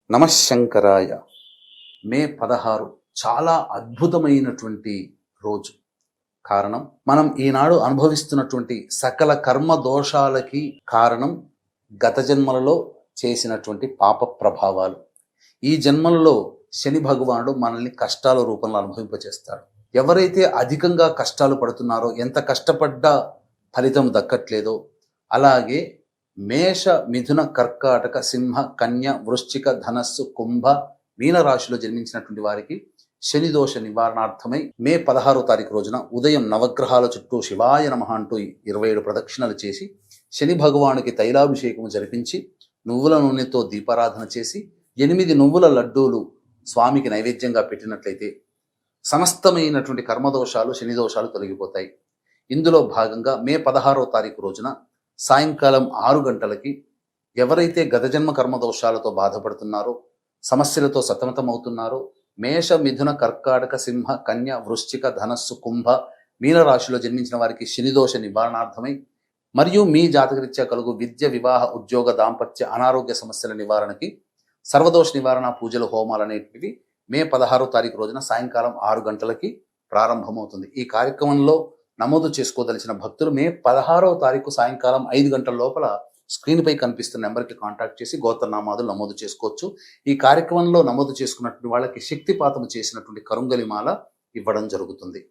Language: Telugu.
నమశంకరాయ. మే 16 చాలా అద్భుతమైనటువంటి రోజు. కారణం, మనం ఈనాడు అనుభవిస్తున్నటువంటి సకల కర్మ దోషాలకి కారణం గత జన్మలలో చేసినటువంటి పాప ప్రభావాలు. ఈ జన్మలలో శని భగవానుడు మనల్ని కష్టాల రూపంలో అనుభవింపచేస్తాడు. ఎవరైతే అధికంగా కష్టాలు పడుతున్నారో, ఎంత కష్టపడ్డా ఫలితం దక్కట్లేదో, అలాగే మేష, మిథున, కర్కాటక, సింహ, కన్య, వృశ్చిక, ధనస్సు, కుంభ, మీన రాశిలో జన్మించినటువంటి వారికి శని దోష నివారణార్థమై మే 16 రోజున ఉదయం నవగ్రహాల చుట్టూ శివాయ నమః అంటూ 27 ప్రదక్షిణలు చేసి శని భగవానుకి తైలాభిషేకము జరిపించి నువ్వుల నూనెతో దీపారాధన చేసి 8 నువ్వుల లడ్డూలు స్వామికి నైవేద్యంగా పెట్టినట్లయితే సమస్తమైనటువంటి కర్మదోషాలు, శని దోషాలు తొలగిపోతాయి. ఇందులో భాగంగా మే 16 రోజున సాయంకాలం 6 గంటలకి ఎవరైతే గత జన్మ కర్మదోషాలతో బాధపడుతున్నారో, సమస్యలతో సతమతమవుతున్నారో, మేష, మిథున, కర్కాటక, సింహ, కన్య, వృశ్చిక, ధనస్సు, కుంభ, మీన రాశిలో జన్మించిన వారికి శనిదోష నివారణార్థమై మరియు మీ జాతకరీత్యా కలుగు విద్య, వివాహ, ఉద్యోగ, దాంపత్య, అనారోగ్య సమస్యల నివారణకి సర్వదోష నివారణ పూజలు, హోమాలు అనేటివి మే 16 రోజున సాయంకాలం 6 గంటలకి ప్రారంభమవుతుంది. ఈ కార్యక్రమంలో నమోదు చేసుకోదలిచిన భక్తులు మే 16 సాయంకాలం 5 గంటల లోపల స్క్రీన్పై కనిపిస్తున్న నెంబర్కి కాంటాక్ట్ చేసి గోత్రనామాదులు నమోదు చేసుకోవచ్చు. ఈ కార్యక్రమంలో నమోదు చేసుకున్నటువంటి వాళ్ళకి శక్తిపాతము చేసినటువంటి కరుంగలిమాల ఇవ్వడం జరుగుతుంది.